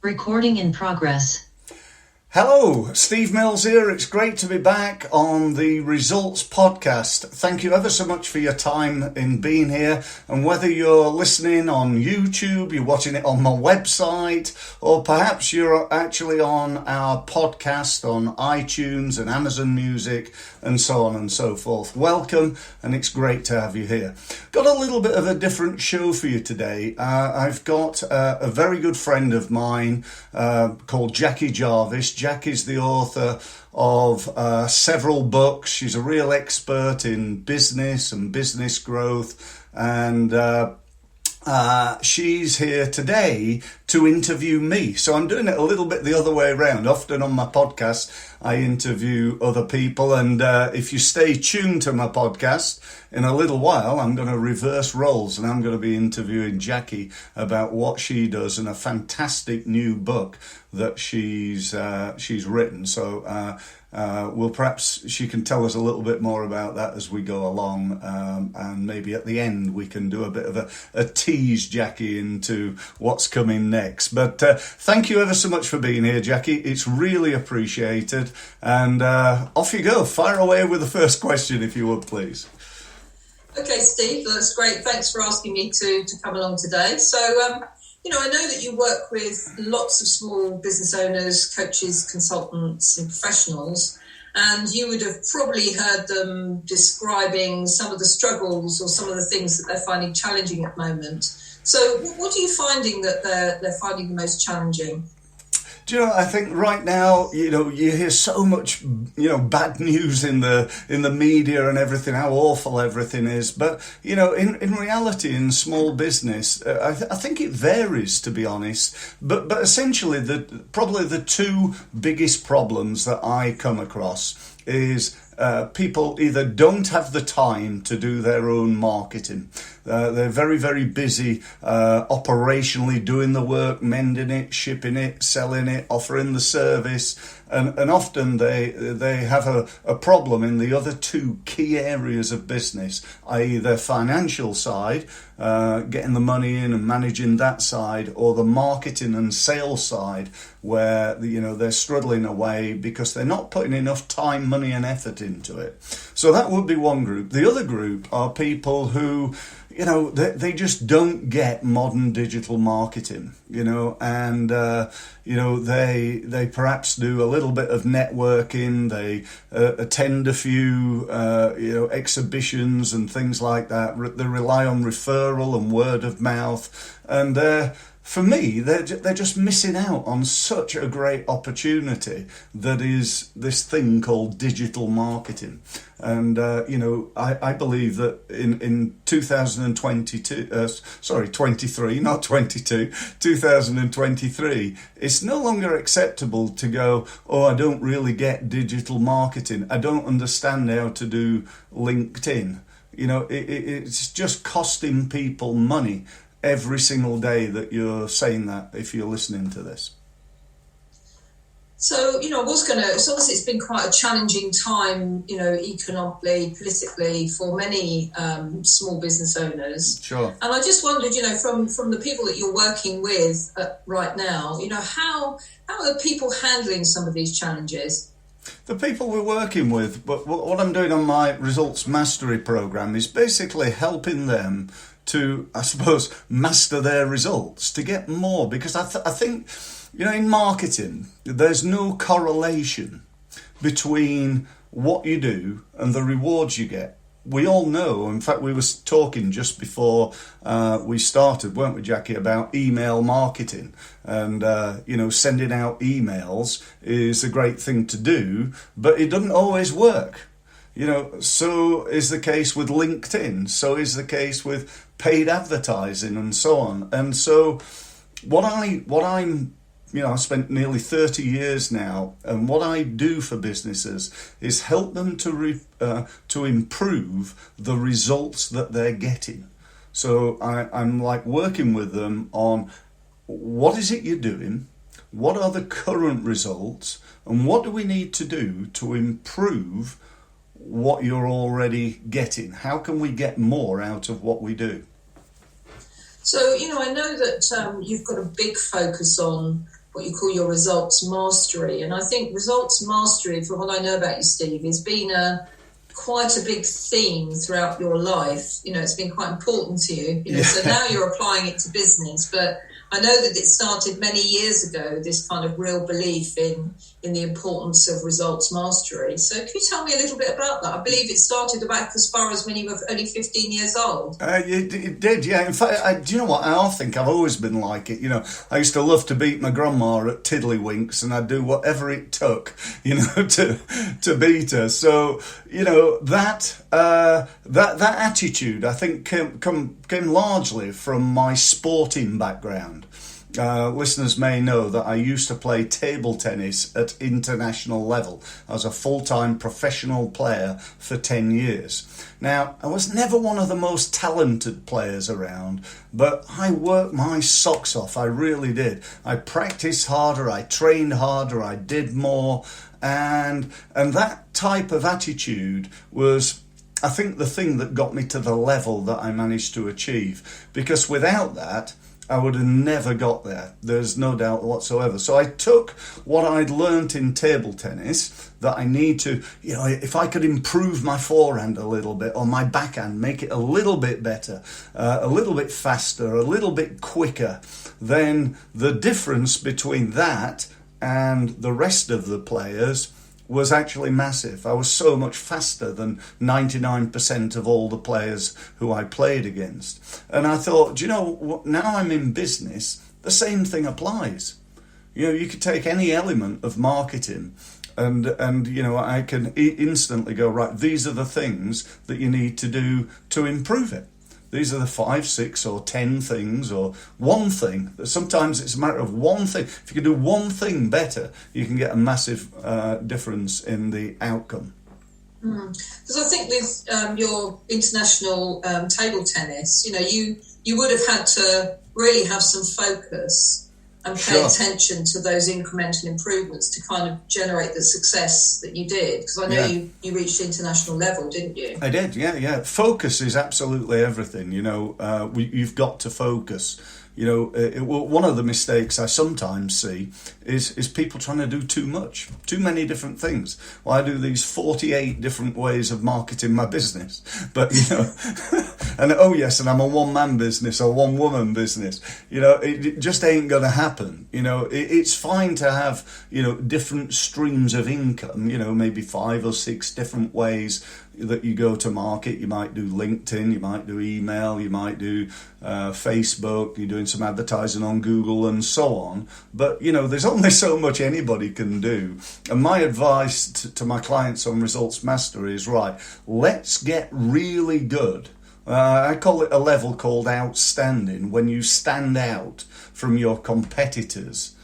Recording in progress. Hello, Steve Mills here. It's great to be back on the Results Podcast. Thank you ever so much for your time in being here. And whether you're listening on YouTube, you're watching it on my website, or perhaps you're actually on our podcast on iTunes and Amazon Music and so on and so forth. Welcome, and it's great to have you here. Got a little bit of a different show for you today. I've got a very good friend of mine called Jackie Jarvis. Jackie's the author of several books. She's a real expert in business and business growth, and she's here today to interview me. So I'm doing it a little bit the other way around. Often on my podcast, I interview other people, and if you stay tuned to my podcast, in a little while, I'm going to reverse roles, and I'm going to be interviewing Jackie about what she does in a fantastic new book that she's written. So perhaps she can tell us a little bit more about that as we go along, and maybe at the end we can do a bit of a tease, Jackie, into what's coming next. But thank you ever so much for being here, Jackie. It's really appreciated. And off you go. Fire away with the first question, if you would, please. Okay, Steve, that's great. Thanks for asking me to come along today. So, I know that you work with lots of small business owners, coaches, consultants, and professionals, and you would have probably heard them describing some of the struggles or some of the things that they're finding challenging at the moment. So what are you finding that they're finding the most challenging? Do you know, I think right now, you hear so much, bad news in the media and everything, how awful everything is. But, in reality, in small business, I think it varies, to be honest. But essentially, probably the two biggest problems that I come across is people either don't have the time to do their own marketing. They're very, very busy operationally doing the work, mending it, shipping it, selling it, offering the service. And often they have a problem in the other two key areas of business, i.e. their financial side, getting the money in and managing that side, or the marketing and sales side, where they're struggling away because they're not putting enough time, money and effort into it. So that would be one group. The other group are people who they just don't get modern digital marketing, and, they perhaps do a little bit of networking, they attend a few, exhibitions and things like that. They rely on referral and word of mouth, and for me, they're just missing out on such a great opportunity that is this thing called digital marketing. And, I believe that in 2023, it's no longer acceptable to go, I don't really get digital marketing. I don't understand how to do LinkedIn. It's just costing people money every single day that you're saying that, if you're listening to this. So, so obviously it's been quite a challenging time, economically, politically, for many small business owners. Sure. And I just wondered, from the people that you're working with right now, how are people handling some of these challenges? The people we're working with, what I'm doing on my Results Mastery program is basically helping them to, I suppose, master their results, to get more. Because I think, in marketing, there's no correlation between what you do and the rewards you get. We all know, in fact, we were talking just before we started, weren't we, Jackie, about email marketing. And, sending out emails is a great thing to do, but it doesn't always work. So is the case with LinkedIn, so is the case with paid advertising and so on. And so I've spent nearly 30 years now, and what I do for businesses is help them to improve the results that they're getting. So I'm like working with them on what is it you're doing, what are the current results, and what do we need to do to improve what you're already getting? How can we get more out of what we do? So, I know that you've got a big focus on what you call your results mastery. And I think results mastery, from what I know about you, Steve, has been quite a big theme throughout your life. It's been quite important to you. So now you're applying it to business, but I know that it started many years ago, this kind of real belief in the importance of results mastery. So can you tell me a little bit about that? I believe it started back as far as when you were only 15 years old. It did, yeah. In fact, do you know what? I think I've always been like it. I used to love to beat my grandma at tiddlywinks, and I'd do whatever it took, to beat her. So, that attitude, I think, came largely from my sporting background. Listeners may know that I used to play table tennis at international level. I was a full-time professional player for 10 years. Now, I was never one of the most talented players around, but I worked my socks off. I really did. I practiced harder, I trained harder, I did more, and that type of attitude was, I think, the thing that got me to the level that I managed to achieve. Because without that, I would have never got there. There's no doubt whatsoever. So I took what I'd learnt in table tennis, that I need to, if I could improve my forehand a little bit, or my backhand, make it a little bit better, a little bit faster, a little bit quicker, then the difference between that and the rest of the players was actually massive. I was so much faster than 99% of all the players who I played against. And I thought, now I'm in business, the same thing applies. You could take any element of marketing and I can instantly go, right, these are the things that you need to do to improve it. These are the 5, 6 or 10 things, or one thing. Sometimes it's a matter of one thing. If you can do one thing better, you can get a massive difference in the outcome. Because I think with your international table tennis, you would have had to really have some focus and pay attention to those incremental improvements to kind of generate the success that you did. Because I know you reached international level, didn't you? I did, yeah. Focus is absolutely everything. You've got to focus. One of the mistakes I sometimes see is people trying to do too much, too many different things. Well, I do these 48 different ways of marketing my business, but and and I'm a one-man business or one-woman business. It just ain't gonna happen. It's fine to have different streams of income. Maybe 5 or 6 different ways that you go to market. You might do LinkedIn, you might do email, you might do Facebook, you're doing some advertising on Google and so on. But, there's only so much anybody can do. And my advice to my clients on Results Mastery is, right, let's get really good. I call it a level called outstanding. When you stand out from your competitors,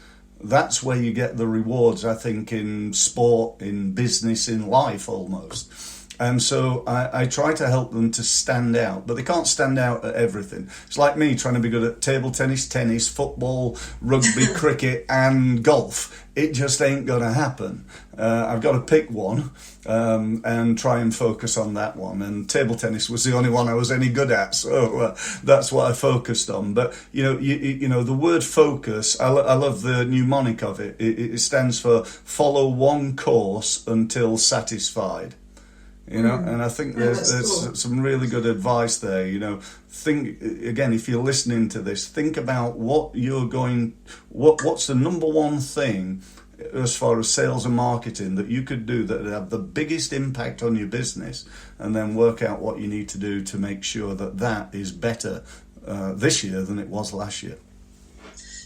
that's where you get the rewards, I think, in sport, in business, in life almost. And so I try to help them to stand out, but they can't stand out at everything. It's like me trying to be good at table tennis, football, rugby, cricket and golf. It just ain't going to happen. I've got to pick one and try and focus on that one. And table tennis was the only one I was any good at, so that's what I focused on. But, the word focus, I love the mnemonic of it. It stands for follow one course until satisfied. And I think there's some really good advice there. Think again, if you're listening to this, think about what's the number one thing as far as sales and marketing that you could do that would have the biggest impact on your business, and then work out what you need to do to make sure that is better this year than it was last year.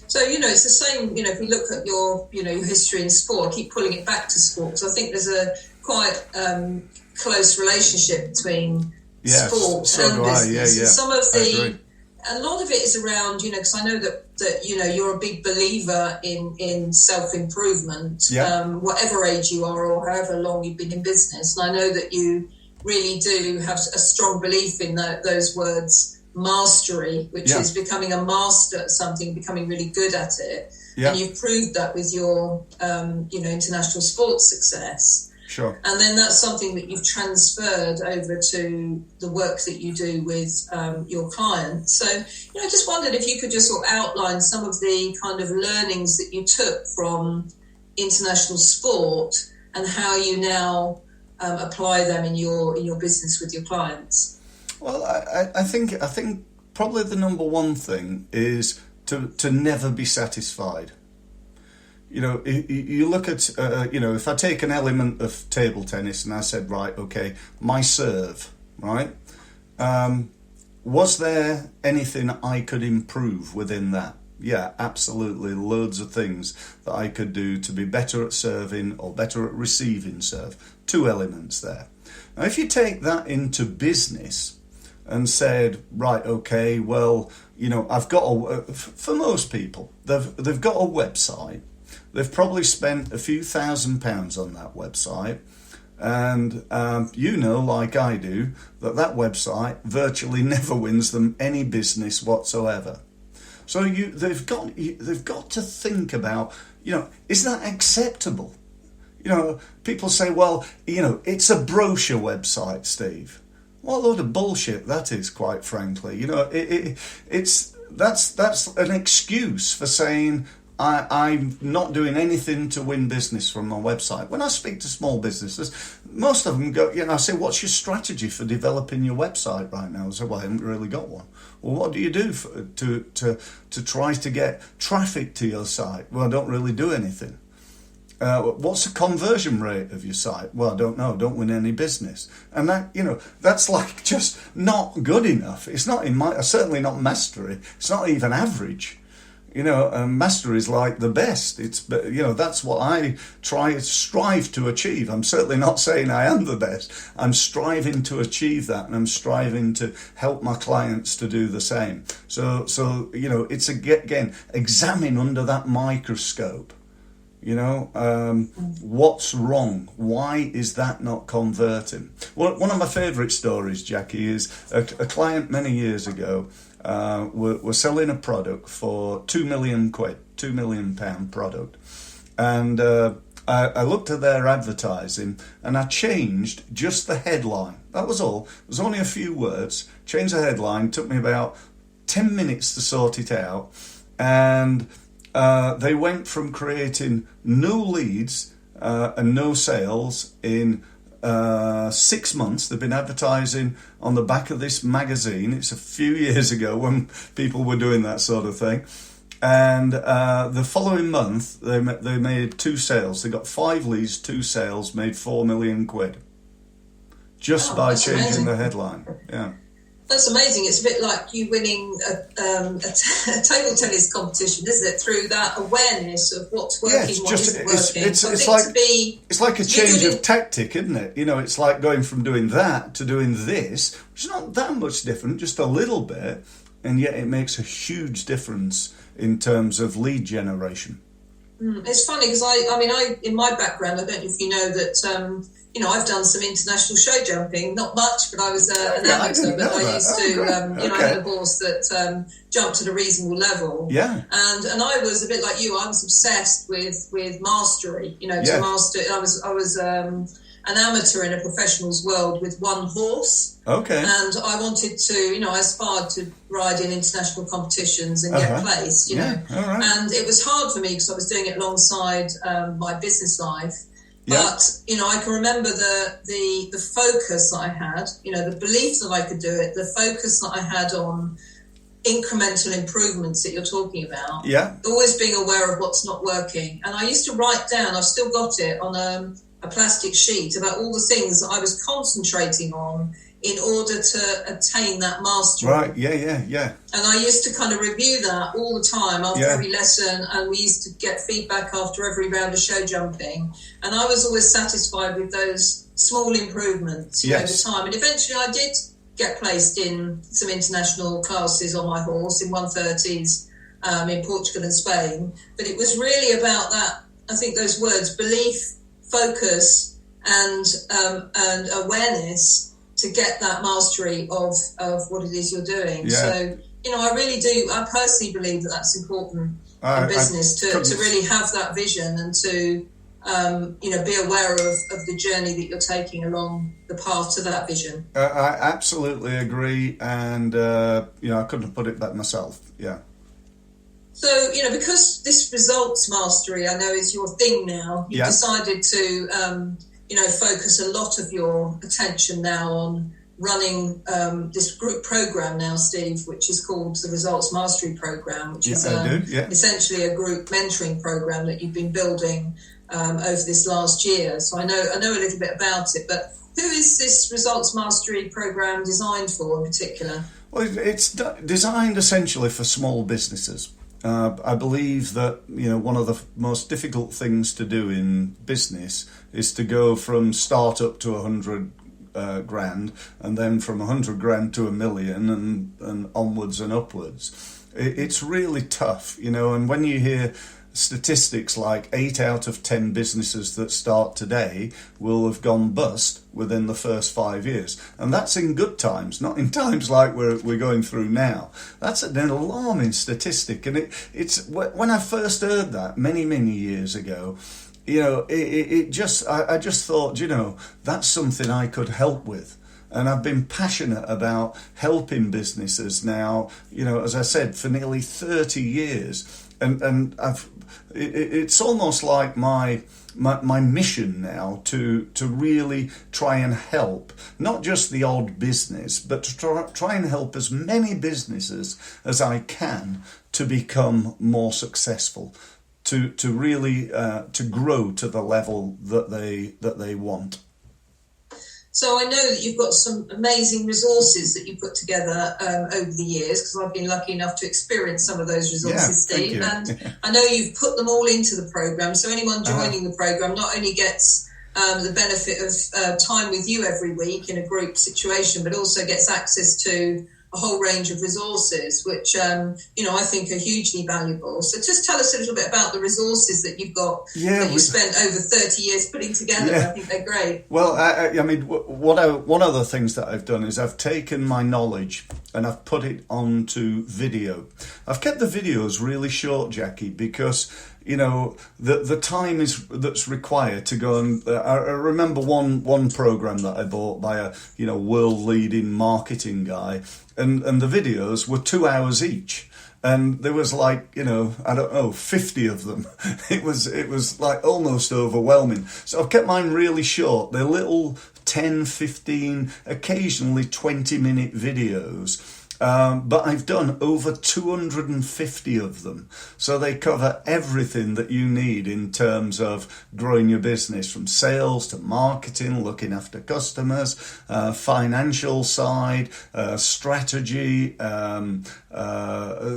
So, it's the same, if we look at your history in sport, I keep pulling it back to sport, because I think there's a quite close relationship between sport and business. And some of a lot of it is around, because I know that you're a big believer in self-improvement, whatever age you are or however long you've been in business. And I know that you really do have a strong belief in those words, mastery, which is becoming a master at something, becoming really good at it. And you've proved that with your international sports success. Sure. And then that's something that you've transferred over to the work that you do with your clients. So, I just wondered if you could just sort of outline some of the kind of learnings that you took from international sport and how you now apply them in your business with your clients. Well, I think probably the number one thing is to never be satisfied. You look at, if I take an element of table tennis and I said, right, okay, my serve, right? Was there anything I could improve within that? Yeah, absolutely. Loads of things that I could do to be better at serving or better at receiving serve. Two elements there. Now, if you take that into business and said, right, okay, well, I've got for most people, they've got a website. They've probably spent a few £1,000s on that website. And like I do, that website virtually never wins them any business whatsoever. So they've got to think about, is that acceptable? People say, well, it's a brochure website, Steve. What a load of bullshit that is, quite frankly. That's an excuse for saying I'm not doing anything to win business from my website. When I speak to small businesses, most of them go, I say, what's your strategy for developing your website right now? I say, well, I haven't really got one. Well, what do you do to try to get traffic to your site? Well, I don't really do anything. What's the conversion rate of your site? Well, I don't know. Don't win any business. And that, that's like just not good enough. It's not certainly not mastery. It's not even average. Mastery is like the best. That's what I strive to achieve. I'm certainly not saying I am the best. I'm striving to achieve that, and I'm striving to help my clients to do the same. So it's again, examine under that microscope. What's wrong? Why is that not converting? Well, one of my favourite stories, Jackie, is a client many years ago. Were selling a product for £2 million, £2 million product. And I looked at their advertising and I changed just the headline. That was all. It was only a few words. Changed the headline. Took me about 10 minutes to sort it out. And they went from creating no leads and no sales in 6 months. They've been advertising on the back of this magazine. It's a few years ago when people were doing that sort of thing. And the following month, they made 2 sales. They got 5 leads, 2 sales, made £4 million just by changing amazing. The headline. Yeah. That's amazing. It's a bit like you winning a table tennis competition, isn't it? Through that awareness of what's working, what isn't working. It's like a change of tactic, isn't it? It's like going from doing that to doing this, which is not that much different, just a little bit, and yet it makes a huge difference in terms of lead generation. It's funny because I in my background, I don't know if you know that. I've done some international show jumping, not much, but I was an amateur. But I used to, I had a horse that jumped at a reasonable level. Yeah. And I was a bit like you. I was obsessed with mastery. To master. I was an amateur in a professional's world with one horse. Okay. And I wanted to, I aspired to ride in international competitions and get placed. All right. And it was hard for me because I was doing it alongside my business life. Yeah. But, I can remember the focus that I had, the belief that I could do it, the focus that I had on incremental improvements that you're talking about. Yeah. Always being aware of what's not working. And I used to write down, I've still got it, on a plastic sheet about all the things that I was concentrating on in order to attain that mastery. Right, yeah. And I used to kind of review that all the time after every lesson, and we used to get feedback after every round of show jumping. And I was always satisfied with those small improvements over time. And eventually I did get placed in some international classes on my horse in 130s in Portugal and Spain. But it was really about that, I think those words, belief, focus, and awareness, to get that mastery of what it is you're doing. Yeah. So, I really do, I personally believe that that's important in business, to really have that vision and to be aware of the journey that you're taking along the path to that vision. I absolutely agree, and I couldn't have put it better myself. Yeah. So, because this results mastery, I know, is your thing now, you've decided to, focus a lot of your attention now on running this group program now, Steve, which is called the Results Mastery Program, which is essentially a group mentoring program that you've been building over this last year. So I know a little bit about it, but who is this Results Mastery Program designed for in particular? Well, it's designed essentially for small businesses. I believe that one of the most difficult things to do in business is to go from startup to 100 grand, and then from 100 grand to 1 million, and onwards and upwards. It's really tough, and when you hear statistics like 8 out of 10 businesses that start today will have gone bust within the first 5 years. And that's in good times, not in times like we're going through now. That's an alarming statistic. And it's when I first heard that many years ago, I just thought, that's something I could help with. And I've been passionate about helping businesses now, as I said, for nearly 30 years. And it's almost like my mission now to really try and help not just the odd business, but to try and help as many businesses as I can to become more successful, to really to grow to the level that they want. So I know that you've got some amazing resources that you put together over the years, because I've been lucky enough to experience some of those resources, Steve. And I know you've put them all into the programme. So anyone joining the programme not only gets the benefit of time with you every week in a group situation, but also gets access to a whole range of resources, which, I think are hugely valuable. So just tell us a little bit about the resources that you've got, that you've spent over 30 years putting together. I think they're great. Well, one of the things that I've done is I've taken my knowledge and I've put it onto video. I've kept the videos really short, Jackie, because the time that's required to go and I remember one program that I bought by a world leading marketing guy, and the videos were 2 hours each, and there was 50 of them. It was like almost overwhelming. So I've kept mine really short. They're little 10, 15, occasionally 20-minute videos. But I've done over 250 of them. So they cover everything that you need in terms of growing your business, from sales to marketing, looking after customers, financial side, strategy,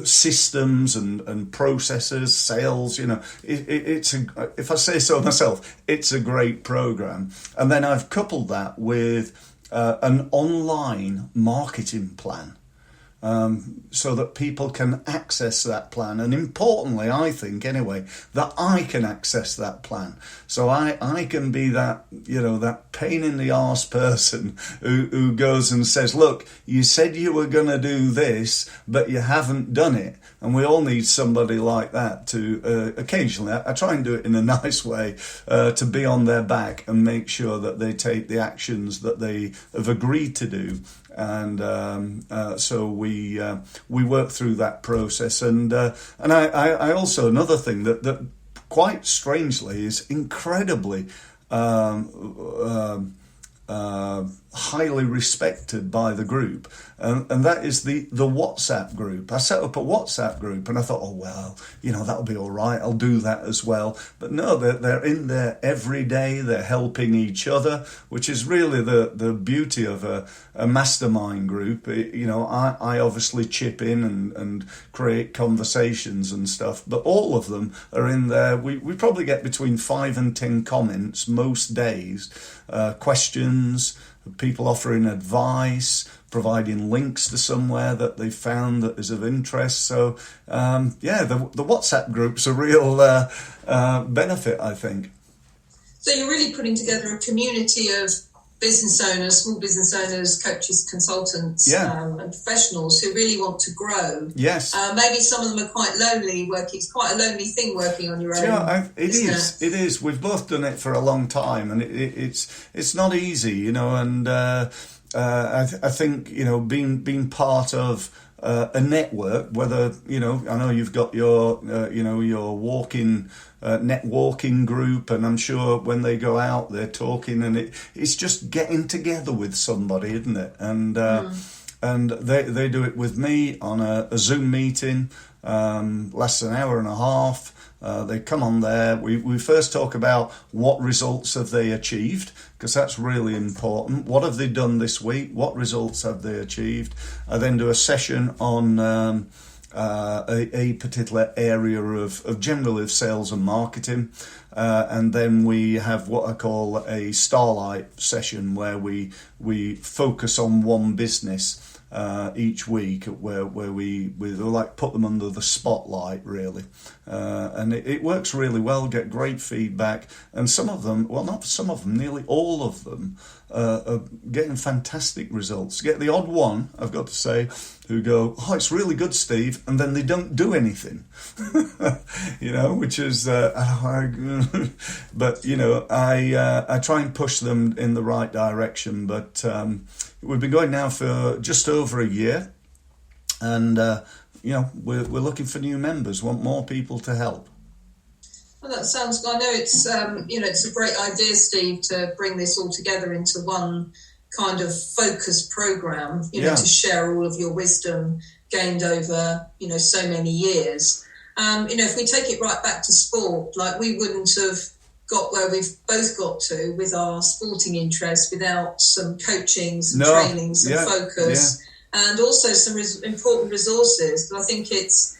systems and processes, sales. If I say so myself, it's a great program. And then I've coupled that with an online marketing plan. So that people can access that plan, and importantly, I think anyway, that I can access that plan. So I can be that that pain in the arse person who goes and says, look, you said you were going to do this, but you haven't done it. And we all need somebody like that to occasionally, I try and do it in a nice way, to be on their back and make sure that they take the actions that they have agreed to do. And so we work through that process, and I also, another thing that quite strangely is incredibly highly respected by the group, and that is the WhatsApp group. I set up a WhatsApp group and I thought, oh well, that'll be all right, I'll do that as well. But no, they're in there every day, they're helping each other, which is really the beauty of a mastermind group. I obviously chip in and create conversations and stuff, but all of them are in there. We probably get between 5 and 10 comments most days, questions, people offering advice, providing links to somewhere that they found that is of interest. So, the WhatsApp group's a real benefit, I think. So you're really putting together a community of business owners, small business owners, coaches, consultants, and professionals who really want to grow. Yes. Maybe some of them are quite lonely. It's quite a lonely thing working on your own. Yeah, it is. We've both done it for a long time, and it's not easy, you know. And I think, you know, being part of a network, whether, you know, I know you've got your your networking group, and I'm sure when they go out they're talking, and it's just getting together with somebody, isn't it? And and they do it with me on a Zoom meeting, lasts an hour and a half. They come on there. We first talk about what results have they achieved, because that's really important. What have they done this week? What results have they achieved? I then do a session on a particular area of generally of sales and marketing. And then we have what I call a starlight session, where we focus on one business each week, where we like put them under the spotlight, really. And it works really well, get great feedback, and some of them, well, not some of them, nearly all of them are getting fantastic results. Get the odd one, I've got to say, who go, "Oh, it's really good, Steve," and then they don't do anything. You know, which is but you know, I try and push them in the right direction. But we've been going now for just over a year, and you know, we're looking for new members, want more people to help. Well, that sounds. I know it's you know, it's a great idea, Steve, to bring this all together into one kind of focused program. You know, to share all of your wisdom gained over, you know, so many years. You know, if we take it right back to sport, like, we wouldn't have got where we've both got to with our sporting interests without some coaching, some training, some focus, and also some important resources. But I think it's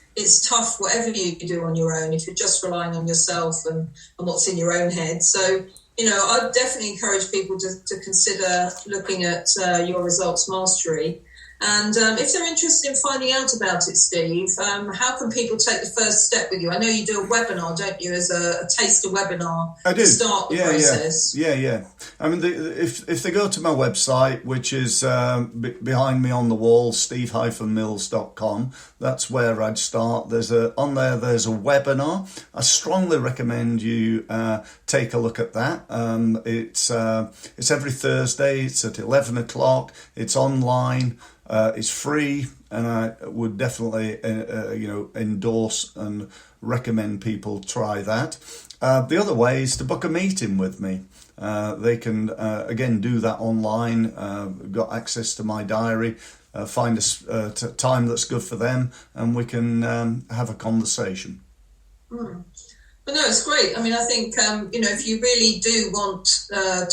tough, whatever you do on your own, if you're just relying on yourself and what's in your own head. So, you know, I'd definitely encourage people to consider looking at your Results Mastery. And if they're interested in finding out about it, Steve, how can people take the first step with you? I know you do a webinar, don't you, as a taster webinar to start the process? Yeah. I mean, if they go to my website, which is behind me on the wall, steve-mills.com, that's where I'd start. There's a webinar. I strongly recommend you take a look at that. It's every Thursday. It's at 11 o'clock. It's online. It's free, and I would definitely, endorse and recommend people try that. The other way is to book a meeting with me. They can, again, do that online. Got access to my diary. Find a time that's good for them, and we can have a conversation. But no, it's great. I mean, I think, if you really do want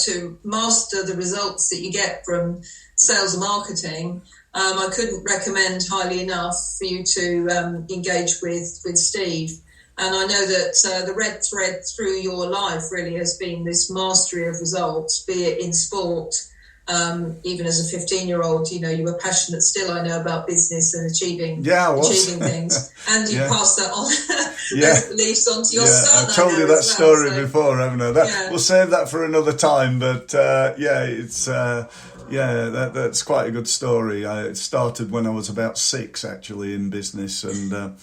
to master the results that you get from sales and marketing, I couldn't recommend highly enough for you to engage with Steve. And I know that the red thread through your life really has been this mastery of results, be it in sport. Even as a 15-year-old, you know, you were passionate still, I know, about business and achieving things. And you passed that on, those beliefs on to your son. I told you that story before, haven't I? We'll save that for another time. But that's quite a good story. It started when I was about 6, actually, in business, and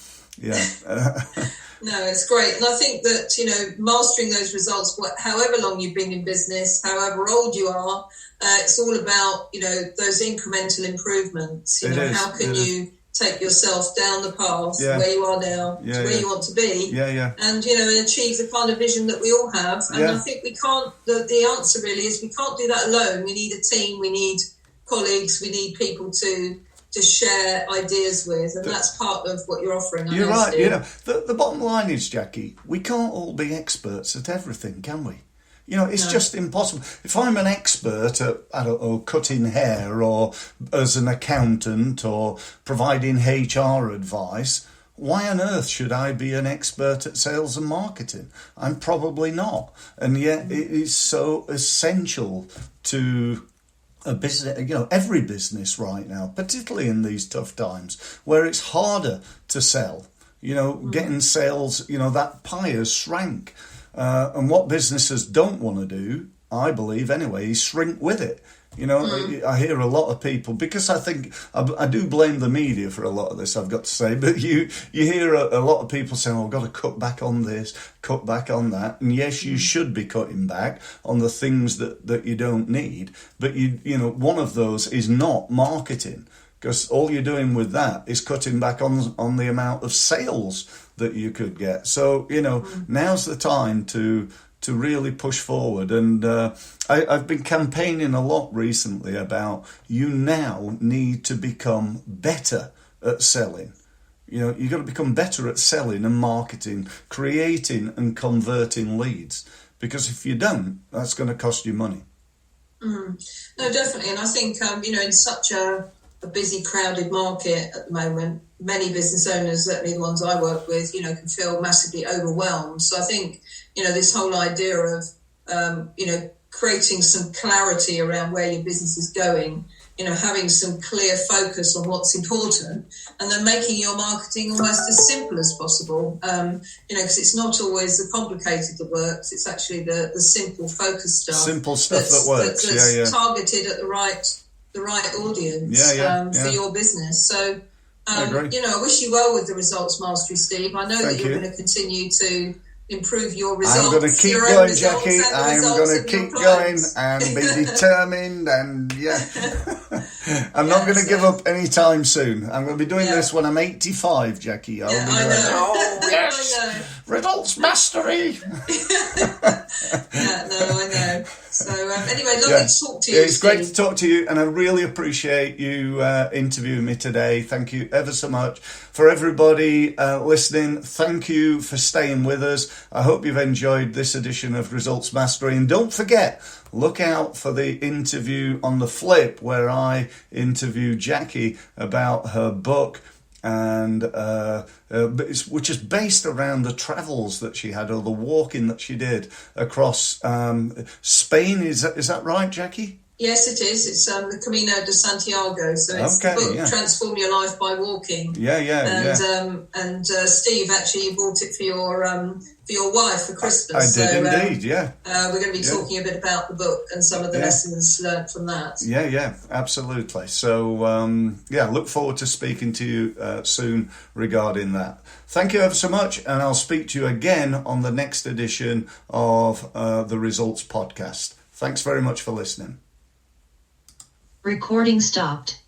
No, it's great. And I think that, you know, mastering those results, however long you've been in business, however old you are, it's all about, you know, those incremental improvements. You know, how can you take yourself down the path where you are now to where you want to be, and, you know, and achieve the kind of vision that we all have. And I think we can't, the answer really is we can't do that alone. We need a team, we need colleagues, we need people to share ideas with, and that's part of what you're offering. You're right. Steve. You know, the bottom line is, Jackie, we can't all be experts at everything, can we? You know, it's just impossible. If I'm an expert at, I don't know, cutting hair, or as an accountant, or providing HR advice, why on earth should I be an expert at sales and marketing? I'm probably not. And yet it is so essential to a business, you know, every business right now, particularly in these tough times where it's harder to sell. You know, getting sales, you know, that pie has shrank. And what businesses don't want to do, I believe anyway, shrink with it. You know, I hear a lot of people, because I think, I do blame the media for a lot of this, I've got to say, but you hear a lot of people saying, oh, I've got to cut back on this, cut back on that. And yes, you should be cutting back on the things that you don't need. But, you know, one of those is not marketing, because all you're doing with that is cutting back on the amount of sales that you could get. So, you know, now's the time to really push forward. And I've been campaigning a lot recently about, you now need to become better at selling. You know, you've got to become better at selling and marketing, creating and converting leads. Because if you don't, that's going to cost you money. No, definitely. And I think, you know, in such a busy, crowded market at the moment, many business owners, certainly the ones I work with, you know, can feel massively overwhelmed. So I think, you know, this whole idea of, you know, creating some clarity around where your business is going, you know, having some clear focus on what's important, and then making your marketing almost as simple as possible. You know, because it's not always the complicated that works. It's actually the simple, focused stuff. Simple stuff that works. That's targeted at the right audience for your business. So, you know, I wish you well with the Results Mastery, Steve. I know that you're going to continue to improve your results. I'm going to keep going, Jackie. I'm going to keep going and be determined. And I'm not going to give up anytime soon. I'm going to be doing this when I'm 85, Jackie. I know. Oh, yes. I know. Results Mastery. I know. So anyway, lovely to talk to you. It's great to talk to you, and I really appreciate you interviewing me today. Thank you ever so much. For everybody listening, thank you for staying with us. I hope you've enjoyed this edition of Results Mastery, and don't forget, look out for the interview on the flip where I interview Jackie about her book, and which is based around the travels that she had, or the walking that she did across Spain. Is that right, Jackie? Yes, it is. It's the Camino de Santiago. So it's the book Transform Your Life by Walking. And Steve, actually, you bought it for your wife for Christmas. I did indeed. We're going to be talking a bit about the book and some of the lessons learned from that. Yeah, absolutely. So look forward to speaking to you soon regarding that. Thank you ever so much, and I'll speak to you again on the next edition of the Results Podcast. Thanks very much for listening. Recording stopped.